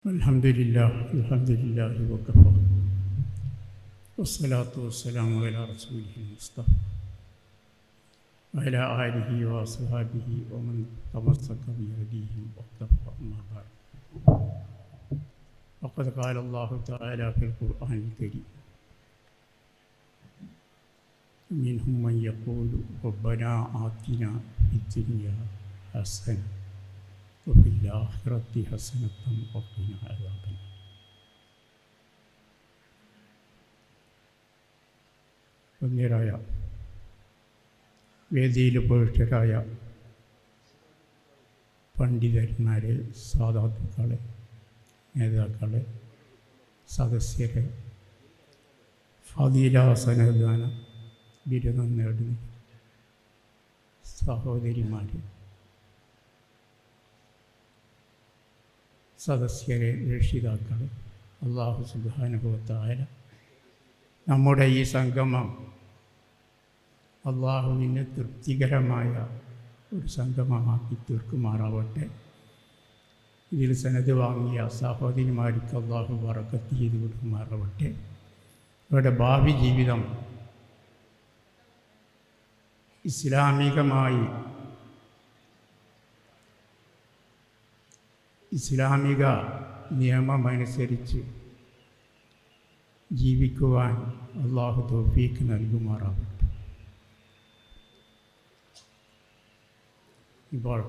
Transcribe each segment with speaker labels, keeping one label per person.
Speaker 1: الحمد لله وكفى والصلاة والسلام على رسوله المصطفى وعلى آله وأصحابه ومن تمسك بهديهم واقتفى أما بعد. وقد قال الله تعالى في القرآن الكريم: منهم من يقول ربنا آتنا في الدنيا حسنة وفي الآخرة حسنة وقنا عذاب النار. വന്യരായ വേദിയിൽ ഉപവിഷ്ടരായ പണ്ഡിതന്മാരെ, സാധാത്തുക്കളെ, നേതാക്കളെ, സദസ്യരെ, ഫദീലാസനദാന ബിരുദം നേടുന്ന സഹോദരിമാരെ, സദസ്യരെ, രക്ഷിതാക്കളെ, അല്ലാഹു സുബ്ഹാനഹു വ തആല നമ്മുടെ ഈ സംഗമം അല്ലാഹുവിന് തൃപ്തികരമായ ഒരു സംഗമമാക്കി തീർക്കുമാറാവട്ടെ. ഇതിൽ സനത് വാങ്ങിയ സഹോദരിമാർക്ക് അല്ലാഹു ബറക്കത്ത് ചെയ്ത് കൊടുക്കുമാറാവട്ടെ. അവരുടെ ഭാവി ജീവിതം ഇസ്ലാമിക നിയമമനുസരിച്ച് ജീവിക്കുവാൻ അല്ലാഹു തൗഫീഖ് നൽകുമാറാവട്ടെ. ഇപ്പോൾ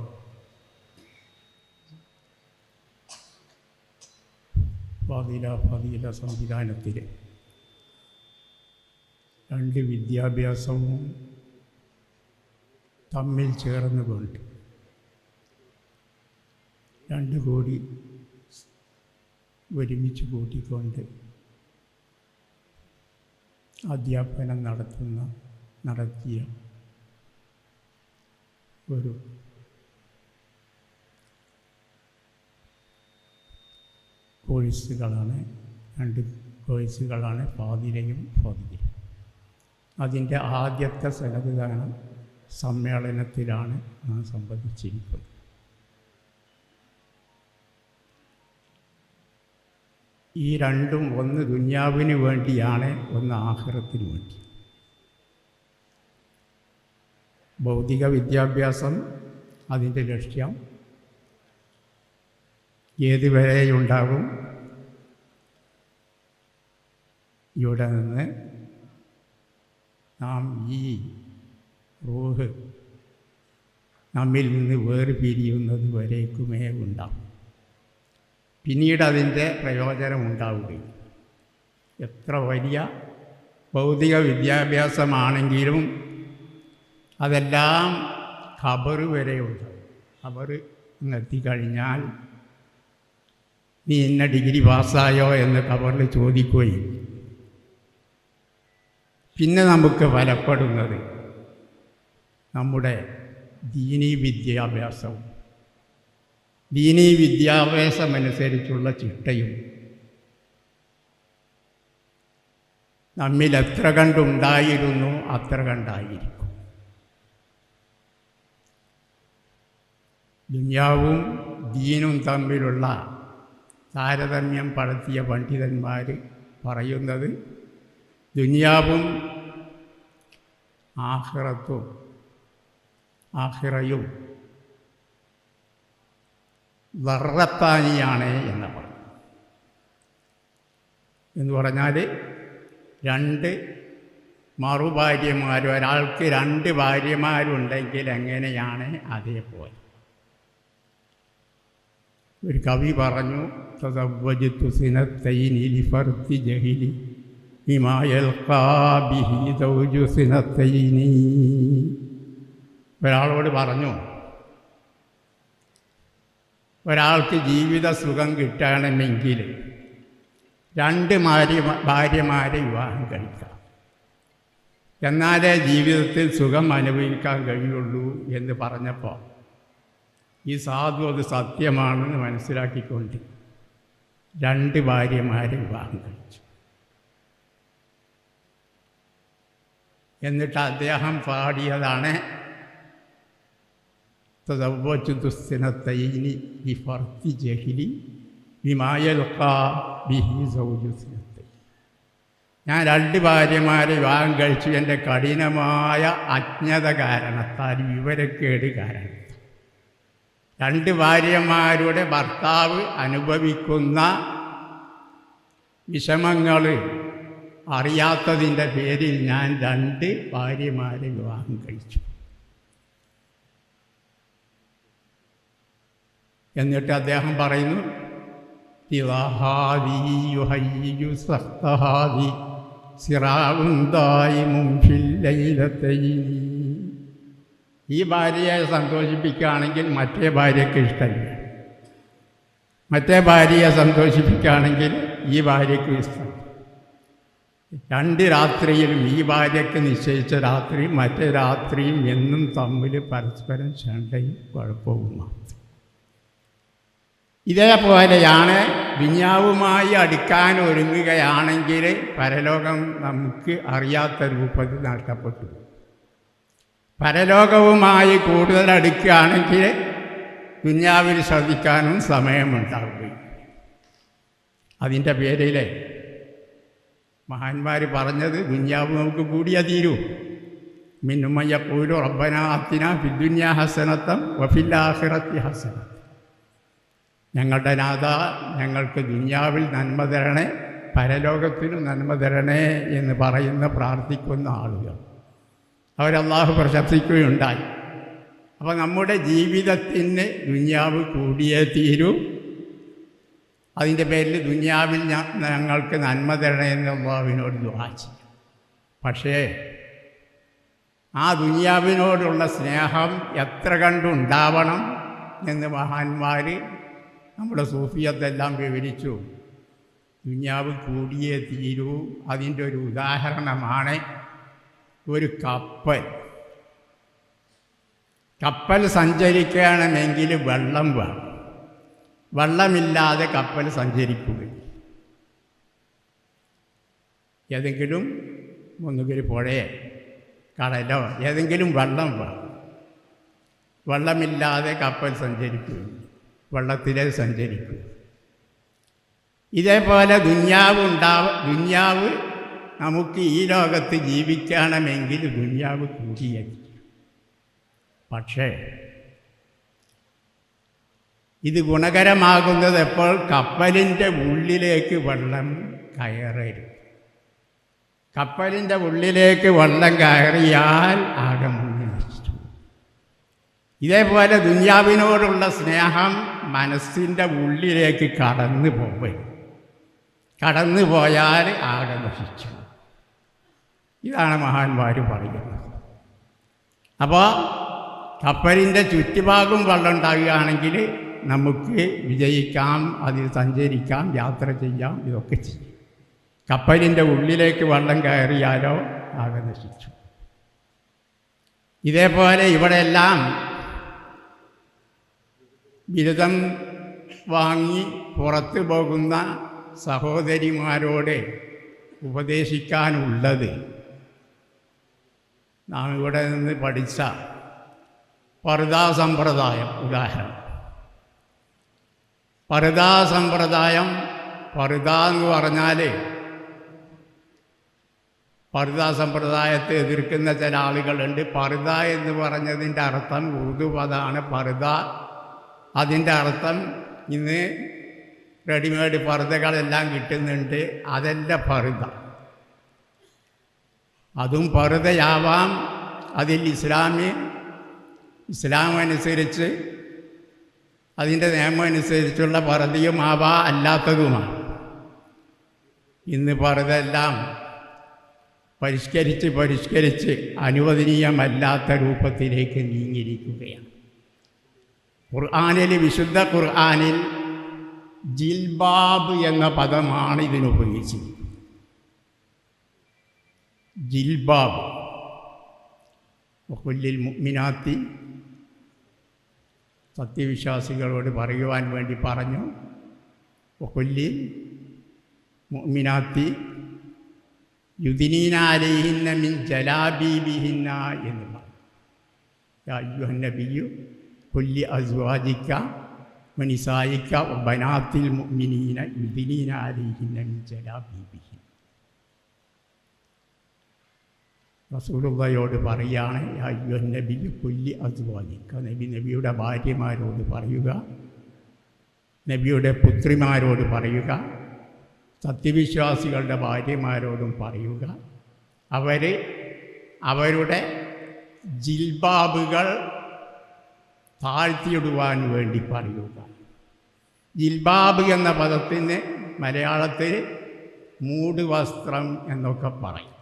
Speaker 1: ഫദീല സംവിധാനത്തിൽ രണ്ട് വിദ്യാഭ്യാസവും തമ്മിൽ ചേർന്നുകൊണ്ട് രണ്ട് കോടി ഒരുമിച്ച് കൂട്ടിക്കൊണ്ട് അധ്യാപനം നടത്തിയ ഒരു രണ്ട് കോഴ്സുകളാണ് ഫാദിലയും ഫാദിലും. അതിൻ്റെ ആദ്യത്തെ സനദ്ദാന സമ്മേളനത്തിലാണ് നാം സംബന്ധിച്ചിരിക്കുന്നത്. ഈ രണ്ടും ഒന്ന് ദുനിയാവിന് വേണ്ടിയാണ്, ഒന്ന് ആഖിറത്തിന് വേണ്ടി. ഭൗതിക വിദ്യാഭ്യാസം അതിൻ്റെ ലക്ഷ്യം ഏതുവരെയുണ്ടാകും? ഇവിടെ നിന്ന് നാം ഈ റൂഹ് നമ്മിൽ നിന്ന് വേർപിരിയുന്നത് വരേക്കുമേ ഉണ്ടാകും. പിന്നീട് അതിൻ്റെ പ്രയോജനം ഉണ്ടാവുകയും, എത്ര വലിയ ഭൗതിക വിദ്യാഭ്യാസമാണെങ്കിലും അതെല്ലാം ഖബർ വരെ ഉണ്ടാവും. ഖബർ എത്തിക്കഴിഞ്ഞാൽ നീ ഇന്ന ഡിഗ്രി പാസ്സായോ എന്ന് ഖബറിൽ ചോദിക്കുകയും പിന്നെ നമുക്ക് ഫലപ്പെടുന്നത് നമ്മുടെ ദീനീ വിദ്യാഭ്യാസമനുസരിച്ചുള്ള ചിട്ടയും നമ്മിൽ എത്ര കണ്ടുണ്ടായിരുന്നു അത്ര കണ്ടായിരിക്കും. ദുനിയാവും ദീനും തമ്മിലുള്ള താരതമ്യം പടത്തിയ പണ്ഡിതന്മാർ പറയുന്നത് ദുനിയാവും ആഖിറയും ദർറത്താനിയാണ് എന്ന് പറഞ്ഞു. എന്ന് പറഞ്ഞാൽ രണ്ട് മറുഭാര്യമാർ, ഒരാൾക്ക് രണ്ട് ഭാര്യമാരുണ്ടെങ്കിൽ എങ്ങനെയാണ് അതേപോലെ. ഒരു കവി പറഞ്ഞു: തസവ്വജ്തു സിനത്തൈനി ലിഫർത്തി ജഹിലി ബിമാ യൽഖാ ബിഹി സൗജു സിനത്തൈനി. ഒരാളോട് പറഞ്ഞു, ഒരാൾക്ക് ജീവിത സുഖം കിട്ടണമെങ്കിൽ രണ്ട് ഭാര്യമാരെ വിവാഹം കഴിക്കാം, എന്നാലേ ജീവിതത്തിൽ സുഖം അനുഭവിക്കാൻ കഴിയുള്ളൂ എന്ന് പറഞ്ഞപ്പോൾ ഈ സാധു അത് സത്യമാണെന്ന് മനസ്സിലാക്കിക്കൊണ്ട് രണ്ട് ഭാര്യമാരെ വിവാഹം കഴിച്ചു. എന്നിട്ട് അദ്ദേഹം പാടിയതാണ്: തസവ്വജ്തു സിനത്തൈനി ബിഫർത്തി ജഹിലി ബിമാ യൽഖാ ബിഹി സൗജുസിനത്തൈൻ. ഞാൻ 2 ഭാര്യമാരെ വിവാഹം കഴിച്ചു എൻ്റെ കഠിനമായ അജ്ഞത കാരണത്താൽ, വിവരക്കേട് കാരണത്താൽ. 2 ഭാര്യമാരുടെ ഭർത്താവ് അനുഭവിക്കുന്ന വിഷമങ്ങൾ അറിയാത്തതിൻ്റെ പേരിൽ ഞാൻ 2 ഭാര്യമാരെ വിവാഹം കഴിച്ചു. എന്നിട്ട് അദ്ദേഹം പറയുന്നു, ഈ ഭാര്യയെ സന്തോഷിപ്പിക്കുകയാണെങ്കിൽ മറ്റേ ഭാര്യയ്ക്ക് ഇഷ്ടമില്ല, മറ്റേ ഭാര്യയെ സന്തോഷിപ്പിക്കുകയാണെങ്കിൽ ഈ ഭാര്യയ്ക്ക് ഇഷ്ടം. 2 രാത്രിയിലും ഈ ഭാര്യയ്ക്ക് നിശ്ചയിച്ച രാത്രിയും മറ്റേ രാത്രിയും എന്നും തമ്മിൽ പരസ്പരം ശണ്ടയും കുഴപ്പവും മാത്രം. ഇതേപോലെയാണ് ദുനിയാവുമായി അടുക്കാൻ ഒരുങ്ങുകയാണെങ്കിൽ പരലോകം നമുക്ക് അറിയാത്ത രൂപത്തിൽ നഷ്ടപ്പെട്ടു. പരലോകവുമായി കൂടുതൽ അടുക്കുകയാണെങ്കിൽ ദുനിയാവിൽ ശ്രദ്ധിക്കാനും സമയമുണ്ടാവുകയും. അതിൻ്റെ പേരിൽ മഹാന്മാർ പറഞ്ഞത്, ദുനിയാവ് നമുക്ക് കൂടിയേ തീരൂ. മിന്നും യഖൂലു റബ്ബനാ ആതിനാ ഫിദ്ദുനിയാ ഹസനത്തൻ വഫിൽ ആഖിറത്തി ഹസനത്തൻ. ഞങ്ങളുടെ നാഥ, ഞങ്ങൾക്ക് ദുനിയാവിൽ നന്മ തരണേ, പരലോകത്തിനും നന്മ തരണേ എന്ന് പറയുന്ന പ്രാർത്ഥിക്കുന്ന ആളുകൾ അവരല്ലാഹു പ്രശംസിക്കുകയുണ്ടായി. അപ്പോൾ നമ്മുടെ ജീവിതത്തിന് ദുനിയാവ് കൂടിയേ തീരൂ. അതിൻ്റെ പേരിൽ ദുനിയാവിൽ ഞങ്ങൾക്ക് നന്മ തരണേ എന്ന് അല്ലാഹുവിനോട് ദുആ ചെയ്യും. പക്ഷേ ആ ദുനിയാവിനോടുള്ള സ്നേഹം എത്ര കണ്ടുണ്ടാവണം എന്ന് മഹാന്മാർ നമ്മുടെ സൂഫിയത്തെല്ലാം വിവരിച്ചു. ദുനിയാവ് കൂടിയേ തീരൂ. അതിൻ്റെ ഒരു ഉദാഹരണമാണ് ഒരു കപ്പൽ. കപ്പൽ സഞ്ചരിക്കണമെങ്കിൽ വെള്ളം വേണം. വെള്ളമില്ലാതെ കപ്പൽ സഞ്ചരിക്കുകയില്ല. ഏതെങ്കിലും ഒന്നുകിൽ പുഴയോ കടലോ ഏതെങ്കിലും വെള്ളം വേണം. വെള്ളമില്ലാതെ കപ്പൽ സഞ്ചരിക്കുകയില്ല, വെള്ളത്തിലേ സഞ്ചരിക്കും. ഇതേപോലെ ദുനിയാവ് നമുക്ക് ഈ ലോകത്ത് ജീവിക്കണമെങ്കിൽ ദുനിയാവ് കൂടിയേ. പക്ഷേ ഇത് ഗുണകരമാകുന്നത് എപ്പോൾ? കപ്പലിൻ്റെ ഉള്ളിലേക്ക് വെള്ളം കയറരുത്. കപ്പലിൻ്റെ ഉള്ളിലേക്ക് വെള്ളം കയറിയാൽ ആകെ മുങ്ങി നശിച്ചു. ഇതേപോലെ ദുനിയാവിനോടുള്ള സ്നേഹം മനസ്സിൻ്റെ ഉള്ളിലേക്ക് കടന്നു പോയാൽ ആകെ നശിച്ചു. ഇതാണ് മഹാന്മാർ പറയുന്നത്. അപ്പോൾ കപ്പലിൻ്റെ ചുറ്റുഭാഗം വെള്ളം ഉണ്ടാകുകയാണെങ്കിൽ നമുക്ക് വിജയിക്കാം, അതിൽ സഞ്ചരിക്കാം, യാത്ര ചെയ്യാം, ഇതൊക്കെ ചെയ്യും. കപ്പലിൻ്റെ ഉള്ളിലേക്ക് വെള്ളം കയറിയാലോ ആകെ നശിച്ചു. ഇതേപോലെ ഇവിടെയെല്ലാം ബിരുദം വാങ്ങി പുറത്തു പോകുന്ന സഹോദരിമാരോട് ഉപദേശിക്കാനുള്ളത്, നാം ഇവിടെ നിന്ന് പഠിച്ച പർദാ സമ്പ്രദായം. ഉദാഹരണം, പർദാ സമ്പ്രദായം. പർദാ എന്ന് പറഞ്ഞാൽ പർദാ സമ്പ്രദായത്തെ എതിർക്കുന്ന ചില ആളുകളുണ്ട്. പർദ എന്ന് പറഞ്ഞതിൻ്റെ അർത്ഥം ഉറുദു പദമാണ് പർദ. അതിൻ്റെ അർത്ഥം ഇന്ന് റെഡിമെയ്ഡ് പർദകളെല്ലാം കിട്ടുന്നുണ്ട്, അതല്ല പർദ. അതും പർദയാവാം. അതിൽ ഇസ്ലാം അനുസരിച്ച് അതിൻ്റെ നിയമം അനുസരിച്ചുള്ള പർദയുമാവാം, അല്ലാത്തതുമാണ്. ഇന്ന് പർദയെല്ലാം പരിഷ്കരിച്ച് അനുവദനീയമല്ലാത്ത രൂപത്തിലേക്ക് നീങ്ങിയിരിക്കുകയാണ്. ഖുർആനിൽ, വിശുദ്ധ ഖുർആനിൽ ജിൽബാബ് എന്ന പദമാണ് ഇതിനുപയോഗിച്ചിരിക്കുന്നത്. ജിൽബാബ്. വഖുല്ലിൽ മുഅ്മിനാത്തി, സത്യവിശ്വാസികളോട് പറയുവാൻ വേണ്ടി പറഞ്ഞു. വഖുല്ലിൽ മുഅ്മിനാത്തി യുദ്നീന അലൈഹിന്ന മിൻ ജലാബീബിഹിന്ന എന്ന് പറഞ്ഞു. യാ അയ്യുഹൻ നബിയ്യു ഖുല്ലി അസ്വാജിക വനിസായിക ബനാത്തിൽ മുഅ്മിനീന യുദ്നീന അലൈഹിന്ന മിൻ ജലാബീബിഹിൻ. റസൂലുള്ളാഹിയോട് പറയാണ്, യാ അയ്യുഹൻ നബിയ്യു കുല്ലി അസ്വാജിക, നബിയുടെ ഭാര്യമാരോട് പറയുക, നബിയുടെ പുത്രിമാരോട് പറയുക, സത്യവിശ്വാസികളുടെ ഭാര്യമാരോടും പറയുക, അവരുടെ ജിൽബാബുകൾ താഴ്ത്തിയിടുവാൻ വേണ്ടി പറയുക. ജിൽബാബ് എന്ന പദത്തിന് മലയാളത്തിൽ മൂടുവസ്ത്രം എന്നൊക്കെ പറയും.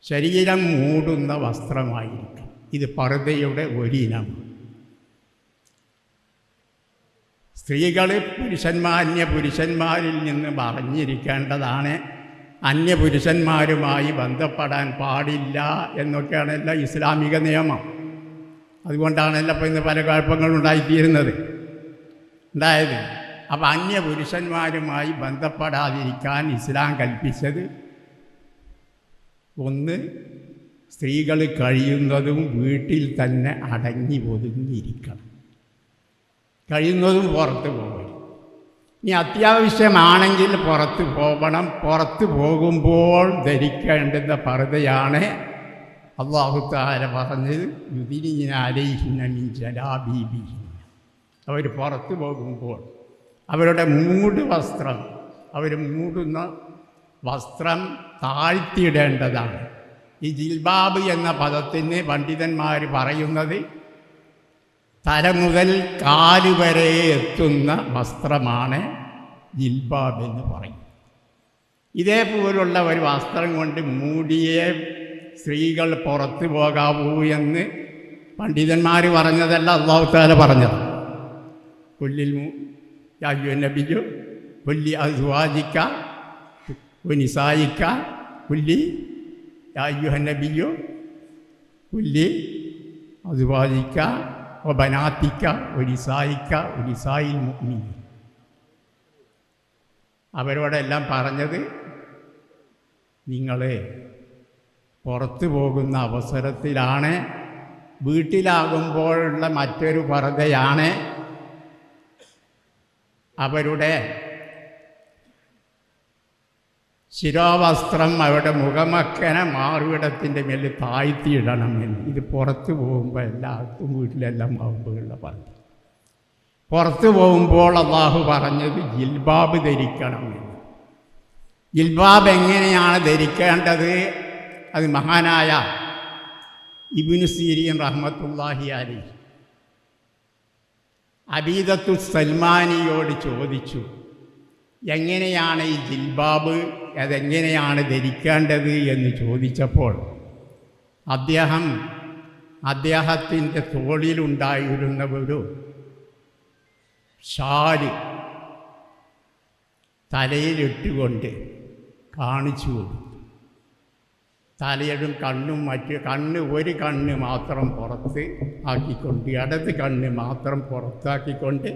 Speaker 1: ശരീരം മൂടുന്ന വസ്ത്രമായിരിക്കും. ഇത് പർദ്ദയുടെ ഒരിനം. സ്ത്രീകൾ അന്യപുരുഷന്മാരിൽ നിന്ന് മറഞ്ഞിരിക്കേണ്ടതാണ്. അന്യപുരുഷന്മാരുമായി ബന്ധപ്പെടാൻ പാടില്ല എന്നൊക്കെയാണല്ലോ ഇസ്ലാമിക നിയമം. അതുകൊണ്ടാണല്ലോ ഇപ്പോൾ ഇന്ന് പല കുഴപ്പങ്ങളും ഉണ്ടായത്. അപ്പോൾ അന്യപുരുഷന്മാരുമായി ബന്ധപ്പെടാതിരിക്കാൻ ഇസ്ലാം കൽപ്പിച്ചത്, ഒന്ന്, സ്ത്രീകൾ കഴിയുന്നതും വീട്ടിൽ തന്നെ അടങ്ങി ഒതുങ്ങിയിരിക്കണം, കഴിയുന്നതും പുറത്ത് പോകണം. ഇനി അത്യാവശ്യമാണെങ്കിൽ പുറത്ത് പോകണം. പുറത്ത് പോകുമ്പോൾ ധരിക്കേണ്ടുന്ന പർദ്ദയാണ് അല്ലാഹു തആല പറഞ്ഞത്, യുദ്നീന അലൈഹിന്ന മിൻ ജലാബീബിഹിൻ. അവർ പുറത്ത് പോകുമ്പോൾ അവരുടെ വസ്ത്രം, അവർ മൂടുന്ന വസ്ത്രം താഴ്ത്തിയിടേണ്ടതാണ്. ഈ ജിൽബാബ് എന്ന പദത്തിന് പണ്ഡിതന്മാർ പറയുന്നത് തല മുതൽ കാല് വരെ എത്തുന്ന വസ്ത്രമാണ് ജിൽബാബ് എന്ന് പറയും. ഇതേപോലുള്ള ഒരു വസ്ത്രം കൊണ്ട് മൂടിയേ സ്ത്രീകൾ പുറത്തു പോകാവൂ എന്ന് പണ്ഡിതന്മാർ പറഞ്ഞതല്ല, അല്ലാഹു തആല പറഞ്ഞത്. കുല്ലിൽ യാ അയ്യുഹൻ നബിയ്യു കുല്ലി അസ്വാജിക വനിസായിക കുല്ലി യാ അയ്യുഹൻ നബിയ്യു കുല്ലി അസ്വാജിക വബനാതിക വനിസായിക വനിസായിൽ മുഅ്മിനീൻ. അവരോടെല്ലാം പറഞ്ഞത്, നിങ്ങൾ പുറത്തു പോകുന്ന അവസരത്തിലാണ്, വീട്ടിലാകുമ്പോഴുള്ള മറ്റൊരു പർദ്ദയാണ് അവരുടെ ശിരോവസ്ത്രം, അവരുടെ മുഖമക്കനെ മാറുവിടത്തിൻ്റെ മേലിൽ താഴ്ത്തിയിടണമെന്ന്. ഇത് പുറത്തു പോകുമ്പോൾ എല്ലാവർക്കും വീട്ടിലെല്ലാം ആകുമ്പോഴുള്ള പറഞ്ഞു. പുറത്തു പോകുമ്പോൾ അല്ലാഹു പറഞ്ഞത് ജിൽബാബ് ധരിക്കണമെന്ന്. ജിൽബാബ് എങ്ങനെയാണ് ധരിക്കേണ്ടത്? അത് മഹാനായ ഇബ്നു സീരീൻ റഹ്മത്തുള്ളാഹി അലൈഹി അബീദത്തു സൽമാനിയോട് ചോദിച്ചു, എങ്ങനെയാണ് ഈ ജിൽബാബ്, അതെങ്ങനെയാണ് ധരിക്കേണ്ടത് എന്ന് ചോദിച്ചപ്പോൾ അദ്ദേഹത്തിൻ്റെ തോളിലുണ്ടായിരുന്ന ഒരു ഷാല് തലയിലിട്ടുകൊണ്ട് കാണിച്ചു കൊടുത്തു. തലയിടും കണ്ണും ഒരു കണ്ണ് മാത്രം പുറത്ത് ആക്കിക്കൊണ്ട്, ഇടത് കണ്ണ് മാത്രം പുറത്താക്കിക്കൊണ്ട്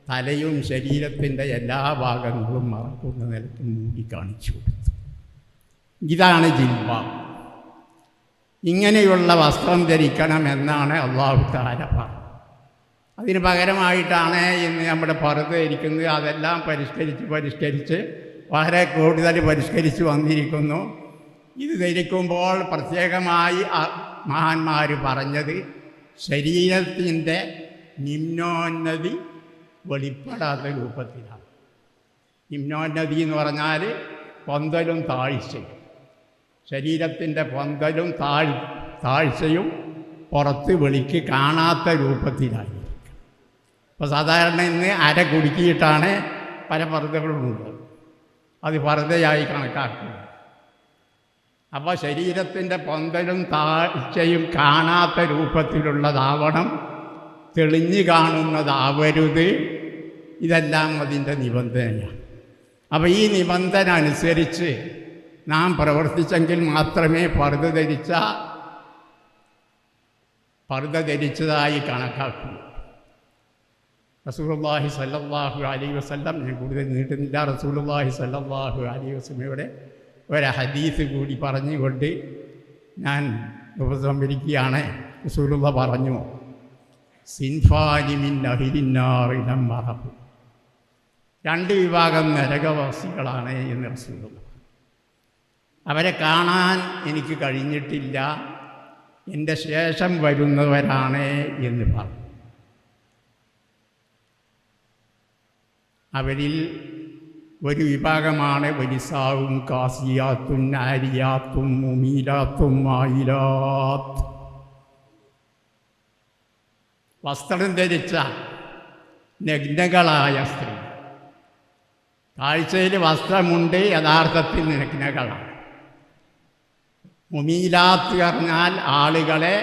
Speaker 1: തലയും ശരീരത്തിൻ്റെ എല്ലാ ഭാഗങ്ങളും മറക്കുന്ന നിലത്ത് മൂടി കാണിച്ചു കൊടുത്തു. ഇതാണ് ജിൽബാബ്. ഇങ്ങനെയുള്ള വസ്ത്രം ധരിക്കണമെന്നാണ് അല്ലാഹു തആല പറഞ്ഞത്. അതിന് പകരമായിട്ടാണ് ഇന്ന് നമ്മുടെ പർദ്ദ ധരിക്കുന്നത്. അതെല്ലാം പരിഷ്കരിച്ച് വളരെ കൂടുതൽ പരിഷ്കരിച്ച് വന്നിരിക്കുന്നു. ഇത് ധരിക്കുമ്പോൾ പ്രത്യേകമായി മഹാന്മാർ പറഞ്ഞത്, ശരീരത്തിൻ്റെ നിമ്നോന്നതി വെളിപ്പെടാത്ത രൂപത്തിലാണ്. നിമ്നോന്നതി എന്ന് പറഞ്ഞാൽ പൊന്തലും താഴ്ചയും, ശരീരത്തിൻ്റെ പൊന്തലും താഴ്ചയും പുറത്ത് വെളിക്ക് കാണാത്ത രൂപത്തിലായിരിക്കും. അപ്പോൾ സാധാരണ ഇന്ന് അര കുടുക്കിയിട്ടാണ് പല പർദ്ദകളുമുള്ളത്. അത് പർദ്ദയായി കണക്കാക്കുന്നത്. അപ്പോൾ ശരീരത്തിൻ്റെ പൊന്തലും താഴ്ചയും കാണാത്ത രൂപത്തിലുള്ളതാവണം, തെളിഞ്ഞു കാണുന്നതാവരുത്. ഇതെല്ലാം അതിൻ്റെ നിബന്ധനയാണ്. അപ്പോൾ ഈ നിബന്ധന അനുസരിച്ച് നാം പ്രവർത്തിച്ചെങ്കിൽ മാത്രമേ പർദ്ദ ധരിച്ചതായി കണക്കാക്കൂ. റസൂലുള്ളാഹി സ്വല്ലല്ലാഹു അലൈഹി വസല്ലം, ഞാൻ കൂടുതൽ നീട്ടുന്നില്ല, റസൂലുള്ളാഹി സ്വല്ലല്ലാഹു അലൈഹി വസല്ലമയുടെ ഒരു ഹദീസ് കൂടി പറഞ്ഞുകൊണ്ട് ഞാൻ ഉപസംഹരിക്കുകയാണ്. റസൂലുള്ളാഹി പറഞ്ഞു, സിൻഫാനി മിൻ അഹ്ലിന്നാറി ലം അറഹു. 2 വിഭാഗം നരകവാസികളാണ് എന്ന് റസൂലുള്ളാഹി. അവരെ കാണാൻ എനിക്ക് കഴിഞ്ഞിട്ടില്ല, എൻ്റെ ശേഷം വരുന്നവരാണ് എന്ന് പറഞ്ഞു. അവരിൽ ഒരു വിഭാഗമാണ് വനിസാവും കാസിയാത്തും നാരിയാത്തും മുമീലാത്തും മായിലാത്ത്. വസ്ത്രം ധരിച്ച നഗ്നകളായ സ്ത്രീ. കാഴ്ചയിൽ വസ്ത്രമുണ്ട്, യഥാർത്ഥത്തിൽ നഗ്നകളാണ്. മുമീലാത്ത് പറഞ്ഞാൽ ആളുകളെ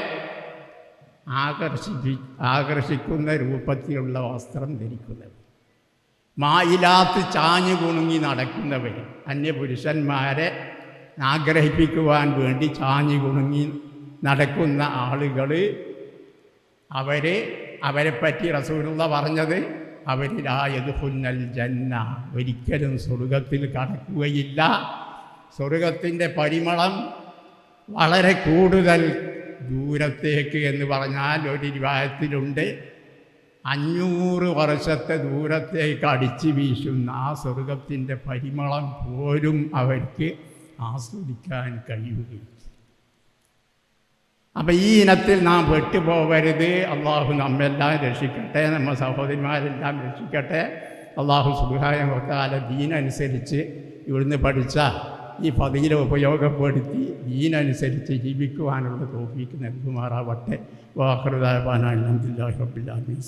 Speaker 1: ആകർഷിക്കുന്ന രൂപത്തിലുള്ള വസ്ത്രം ധരിക്കുന്നത്. മായിലാത്ത് ചാഞ്ഞു കുണുങ്ങി നടക്കുന്നവർ, അന്യപുരുഷന്മാരെ ആഗ്രഹിപ്പിക്കുവാൻ വേണ്ടി ചാഞ്ഞു കുണുങ്ങി നടക്കുന്ന ആളുകൾ, അവരെപ്പറ്റി റസൂലുള്ളാഹി പറഞ്ഞത് അവർ ലാ യദ്ഖുലുൽ ജന്ന, ഒരിക്കലും സ്വർഗത്തിൽ കടക്കുകയില്ല. സ്വർഗത്തിൻ്റെ പരിമളം വളരെ കൂടുതൽ ദൂരത്തേക്ക് എന്ന് പറഞ്ഞാൽ ഒരു റിവായത്തിലുണ്ട് 500 വർഷത്തെ ദൂരത്തേക്ക് അടിച്ചു വീശുന്ന ആ സ്വർഗത്തിൻ്റെ പരിമളം പോലും അവർക്ക് ആസ്വദിക്കാൻ കഴിയുകയില്ല. അപ്പം ഈ ഇനത്തിൽ നാം പെട്ടുപോകരുത്. അള്ളാഹു നമ്മെല്ലാം രക്ഷിക്കട്ടെ, നമ്മുടെ സഹോദരിമാരെല്ലാം രക്ഷിക്കട്ടെ. അള്ളാഹു സുബ്ഹാനഹു വ തആല ദീനനുസരിച്ച് ഇവിടുന്ന് പഠിച്ച ഈ ഫളീല ഉപയോഗപ്പെടുത്തി ദീനനുസരിച്ച് ജീവിക്കുവാനുള്ള തൗഫീഖ് നൽകുമാറാവട്ടെ. വആഖിറു ദഅ്വാനാ അൽഹംദുലില്ലാഹി റബ്ബിൽ ആലമീൻ.